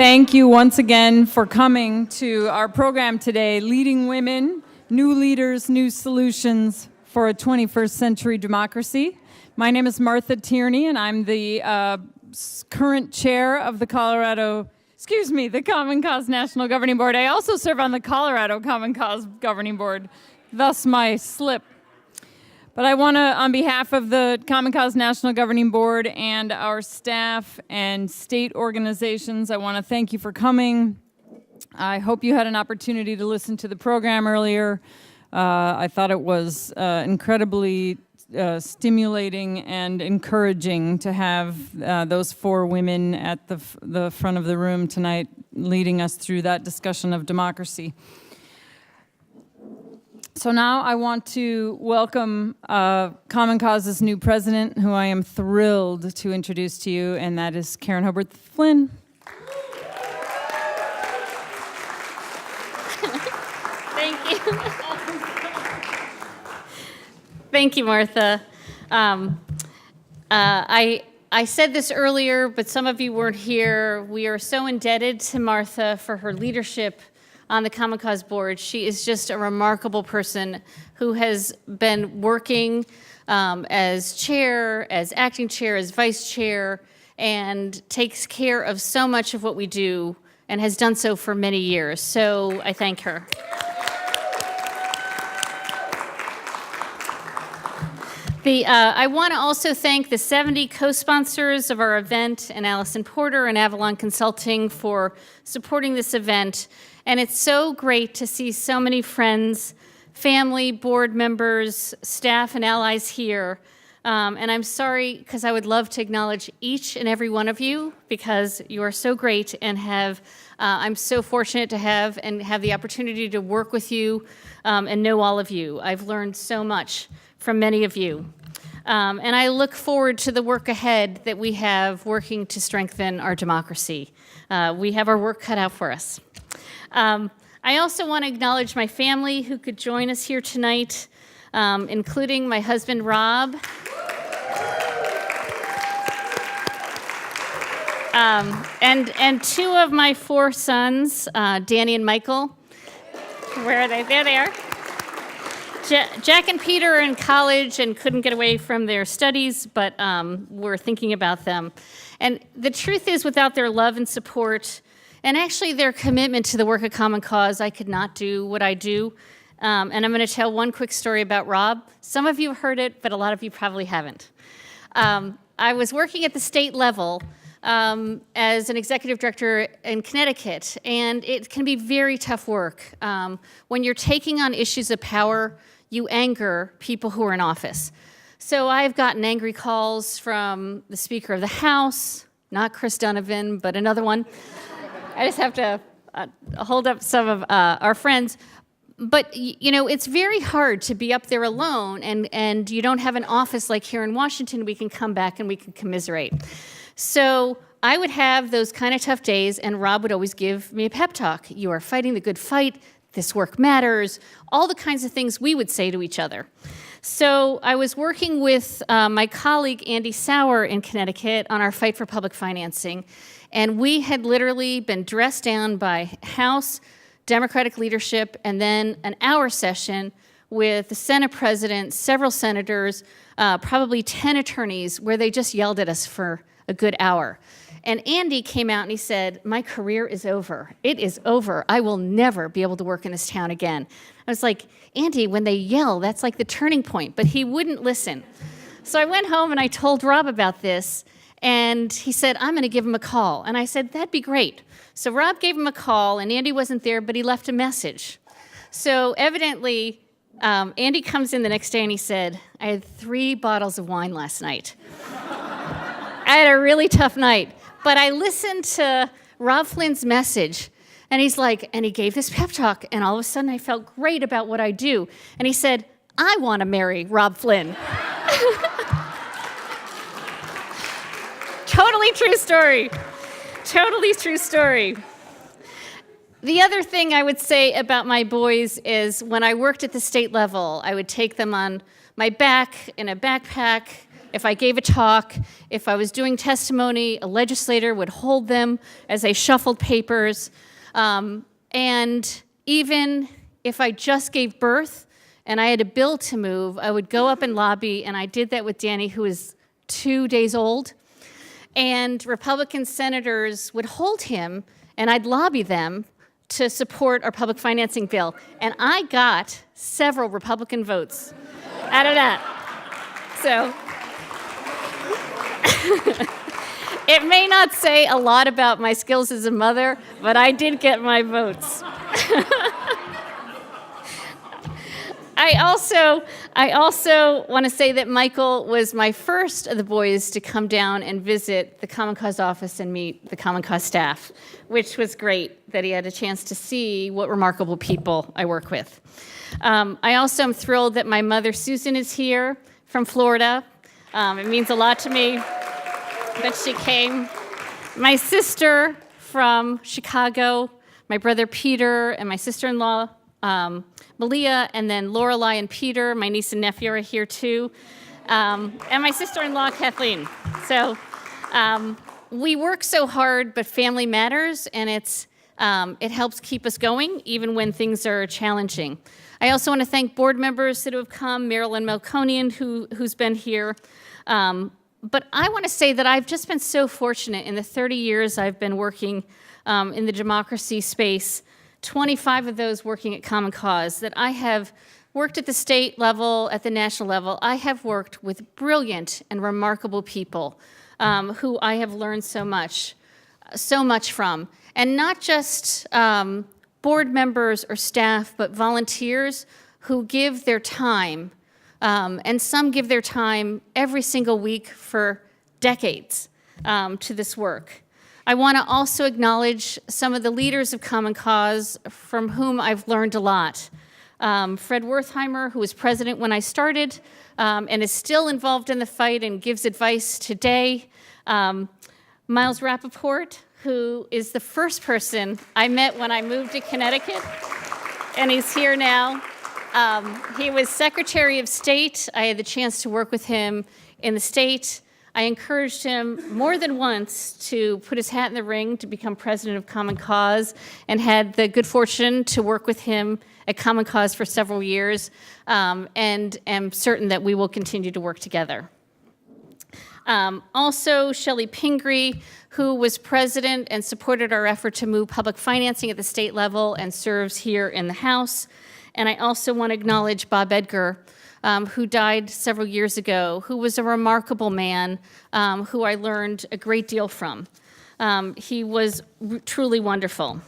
Thank you once again for coming to our program today, Leading Women, New Leaders, New Solutions for a 21st Century Democracy. My name is Martha Tierney, and I'm the current chair of the the Common Cause National Governing Board. I also serve on the Colorado Common Cause Governing Board, thus my slip. But I want to, on behalf of the Common Cause National Governing Board and our staff and state organizations, I want to thank you for coming. I hope you had an opportunity to listen to the program earlier. I thought it was incredibly stimulating and encouraging to have those four women at the front of the room tonight leading us through that discussion of democracy. So now I want to welcome Common Cause's new president, who I am thrilled to introduce to you, and that is Karen Hobert Flynn. Thank you. Thank you, Martha. I said this earlier, but some of you weren't here. We are so indebted to Martha for her leadership on the Common Cause Board. She is just a remarkable person who has been working as chair, as acting chair, as vice chair, and takes care of so much of what we do and has done so for many years. So I thank her. I want to also thank the 70 co-sponsors of our event and Allison Porter and Avalon Consulting for supporting this event. And it's so great to see so many friends, family, board members, staff, and allies here. And I'm sorry, because I would love to acknowledge each and every one of you, because you are so great and I'm so fortunate to have the opportunity to work with you and know all of you. I've learned so much from many of you. And I look forward to the work ahead that we have working to strengthen our democracy. We have our work cut out for us. I also want to acknowledge my family who could join us here tonight, including my husband, Rob. And two of my four sons, Danny and Michael. Where are they? There they are. Jack and Peter are in college and couldn't get away from their studies, but we're thinking about them. And the truth is, without their love and support, and actually their commitment to the work of Common Cause, I could not do what I do. And I'm going to tell one quick story about Rob. Some of you have heard it, but a lot of you probably haven't. I was working at the state level as an executive director in Connecticut, and it can be very tough work. When you're taking on issues of power, you anger people who are in office. So I've gotten angry calls from the Speaker of the House, not Chris Donovan, but another one. I just have to hold up some of our friends. But, you know, it's very hard to be up there alone, and you don't have an office like here in Washington. We can come back and we can commiserate. So I would have those kind of tough days, and Rob would always give me a pep talk. You are fighting the good fight. This work matters. All the kinds of things we would say to each other. So I was working with my colleague, Andy Sauer, in Connecticut on our fight for public financing. And we had literally been dressed down by House Democratic leadership and then an hour session with the Senate president, several senators, probably 10 attorneys, where they just yelled at us for a good hour. And Andy came out and he said, "My career is over. It is over. I will never be able to work in this town again." I was like, "Andy, when they yell, that's like the turning point." But he wouldn't listen. So I went home and I told Rob about this. And he said, "I'm going to give him a call." And I said, "That'd be great." So Rob gave him a call, and Andy wasn't there, but he left a message. So evidently, Andy comes in the next day and he said, "I had 3 bottles of wine last night. I had a really tough night. But I listened to Rob Flynn's message." And he's like, and he gave this pep talk, and all of a sudden I felt great about what I do. And he said, "I want to marry Rob Flynn." Totally true story. Totally true story. The other thing I would say about my boys is when I worked at the state level, I would take them on my back in a backpack if I gave a talk, if I was doing testimony, a legislator would hold them as they shuffled papers. And even if I just gave birth and I had a bill to move, I would go up and lobby, and I did that with Danny, who was 2 days old. And Republican senators would hold him, and I'd lobby them to support our public financing bill. And I got several Republican votes out of that. So it may not say a lot about my skills as a mother, but I did get my votes. I also want to say that Michael was my first of the boys to come down and visit the Common Cause office and meet the Common Cause staff, which was great that he had a chance to see what remarkable people I work with. I also am thrilled that my mother, Susan, is here from Florida. It means a lot to me that she came. My sister from Chicago, my brother Peter, and my sister-in-law, Malia, and then Lorelei and Peter, my niece and nephew, are here too, and my sister-in-law, Kathleen. So we work so hard, but family matters, and it helps keep us going, even when things are challenging. I also want to thank board members that have come, Marilyn Melkonian, who's been here. But I want to say that I've just been so fortunate in the 30 years I've been working in the democracy space, 25 of those working at Common Cause, that I have worked at the state level, at the national level. I have worked with brilliant and remarkable people who I have learned so much from. And not just board members or staff, but volunteers who give their time, and some give their time every single week for decades to this work. I want to also acknowledge some of the leaders of Common Cause from whom I've learned a lot. Fred Wertheimer, who was president when I started and is still involved in the fight and gives advice today. Miles Rappaport, who is the first person I met when I moved to Connecticut, and he's here now. He was Secretary of State. I had the chance to work with him in the state. I encouraged him more than once to put his hat in the ring to become president of Common Cause, and had the good fortune to work with him at Common Cause for several years, and am certain that we will continue to work together. Also, Shelley Pingree, who was president and supported our effort to move public financing at the state level and serves here in the House. And I also want to acknowledge Bob Edgar, who died several years ago, who was a remarkable man who I learned a great deal from. He was truly wonderful.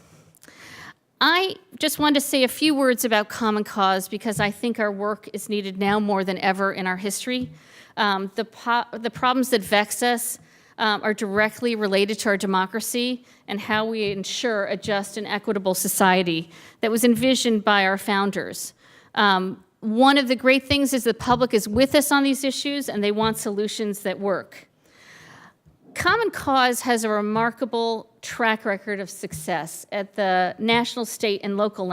I just wanted to say a few words about Common Cause because I think our work is needed now more than ever in our history. The problems that vex us are directly related to our democracy and how we ensure a just and equitable society that was envisioned by our founders. One of the great things is the public is with us on these issues and they want solutions that work. Common Cause has a remarkable track record of success at the national, state, and local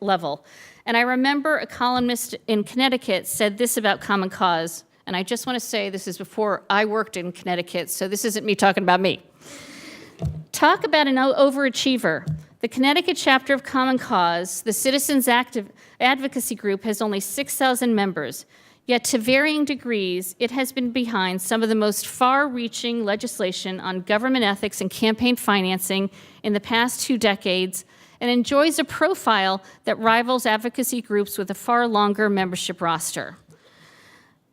level. And I remember a columnist in Connecticut said this about Common Cause, and I just want to say this is before I worked in Connecticut, so this isn't me talking about me. Talk about an overachiever. The Connecticut chapter of Common Cause, the Citizens Advocacy Group, has only 6,000 members. Yet to varying degrees, it has been behind some of the most far-reaching legislation on government ethics and campaign financing in the past 2 decades, and enjoys a profile that rivals advocacy groups with a far longer membership roster.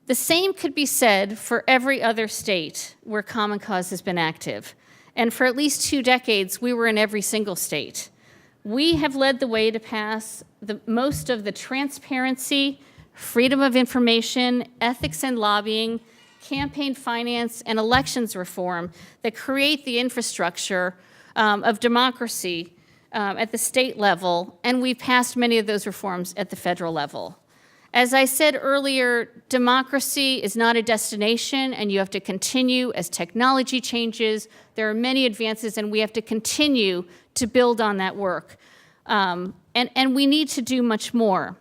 The same could be said for every other state where Common Cause has been active. And for at least 2 decades, we were in every single state. We have led the way to pass most of the transparency, freedom of information, ethics and lobbying, campaign finance, and elections reform that create the infrastructure of democracy at the state level, and we've passed many of those reforms at the federal level. As I said earlier, democracy is not a destination, and you have to continue as technology changes. There are many advances, and we have to continue to build on that work. And we need to do much more.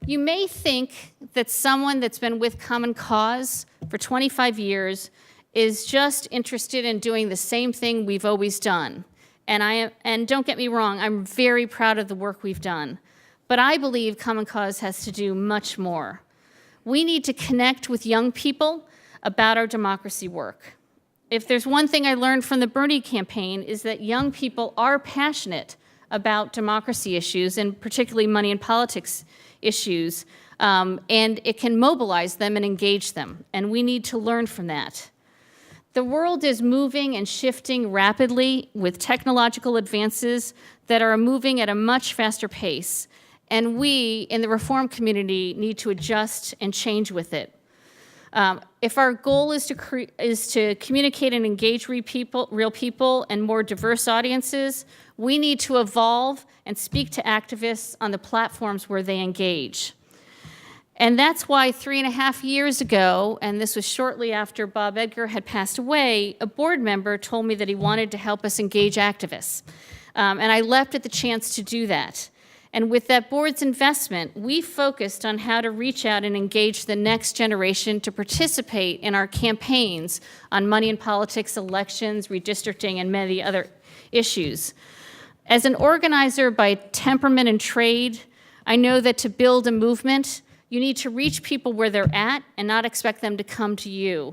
You may think that someone that's been with Common Cause for 25 years is just interested in doing the same thing we've always done. And don't get me wrong, I'm very proud of the work we've done. But I believe Common Cause has to do much more. We need to connect with young people about our democracy work. If there's one thing I learned from the Bernie campaign is that young people are passionate about democracy issues, and particularly money and politics issues, and it can mobilize them and engage them, and we need to learn from that. The world is moving and shifting rapidly with technological advances that are moving at a much faster pace, and we in the reform community need to adjust and change with it. If our goal is to communicate and engage real people and more diverse audiences, we need to evolve and speak to activists on the platforms where they engage. And that's why 3.5 years ago, and this was shortly after Bob Edgar had passed away, a board member told me that he wanted to help us engage activists. And I leapt at the chance to do that. And with that board's investment, we focused on how to reach out and engage the next generation to participate in our campaigns on money and politics, elections, redistricting, and many other issues. As an organizer by temperament and trade, I know that to build a movement, you need to reach people where they're at and not expect them to come to you.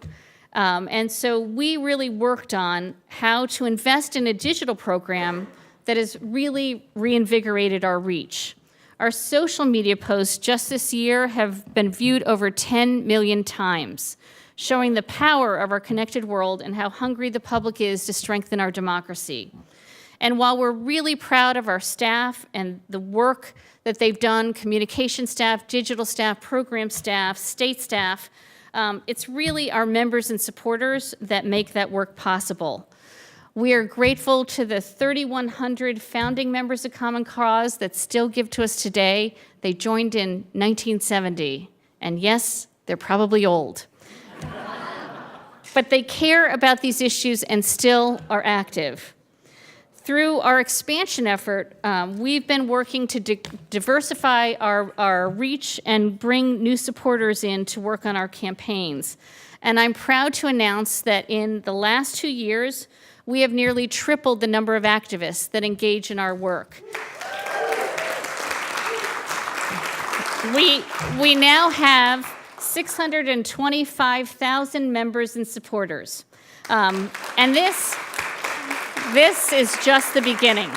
And so we really worked on how to invest in a digital program that has really reinvigorated our reach. Our social media posts just this year have been viewed over 10 million times, showing the power of our connected world and how hungry the public is to strengthen our democracy. And while we're really proud of our staff and the work that they've done, communication staff, digital staff, program staff, state staff, it's really our members and supporters that make that work possible. We are grateful to the 3,100 founding members of Common Cause that still give to us today. They joined in 1970, and yes, they're probably old. But they care about these issues and still are active. Through our expansion effort, we've been working to diversify our reach and bring new supporters in to work on our campaigns. And I'm proud to announce that in the last 2 years, we have nearly tripled the number of activists that engage in our work. We now have 625,000 members and supporters. And this is just the beginning.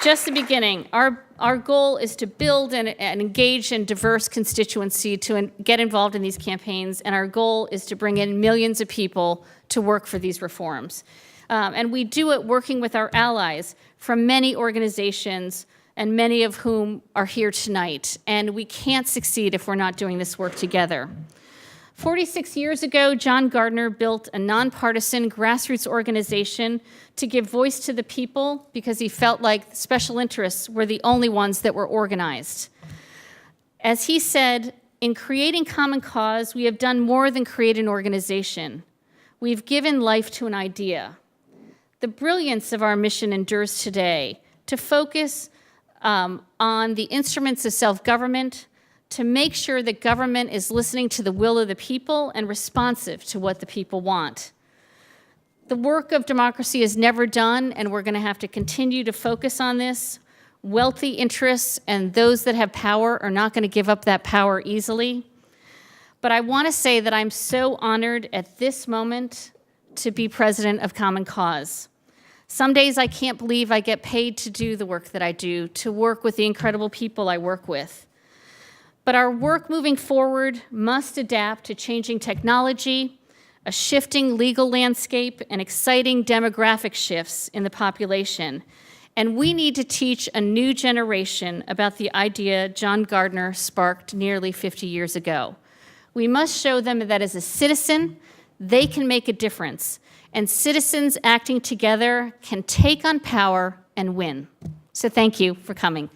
Just the beginning. Our goal is to build an engaged and diverse constituency to get involved in these campaigns, and our goal is to bring in millions of people to work for these reforms. And we do it working with our allies from many organizations, and many of whom are here tonight. And we can't succeed if we're not doing this work together. 46 years ago, John Gardner built a nonpartisan grassroots organization to give voice to the people because he felt like special interests were the only ones that were organized. As he said, in creating Common Cause, we have done more than create an organization. We've given life to an idea. The brilliance of our mission endures today to focus on the instruments of self-government, to make sure that government is listening to the will of the people and responsive to what the people want. The work of democracy is never done, and we're going to have to continue to focus on this. Wealthy interests and those that have power are not going to give up that power easily. But I want to say that I'm so honored at this moment to be president of Common Cause. Some days I can't believe I get paid to do the work that I do, to work with the incredible people I work with. But our work moving forward must adapt to changing technology, a shifting legal landscape, and exciting demographic shifts in the population. And we need to teach a new generation about the idea John Gardner sparked nearly 50 years ago. We must show them that as a citizen, they can make a difference. And citizens acting together can take on power and win. So thank you for coming.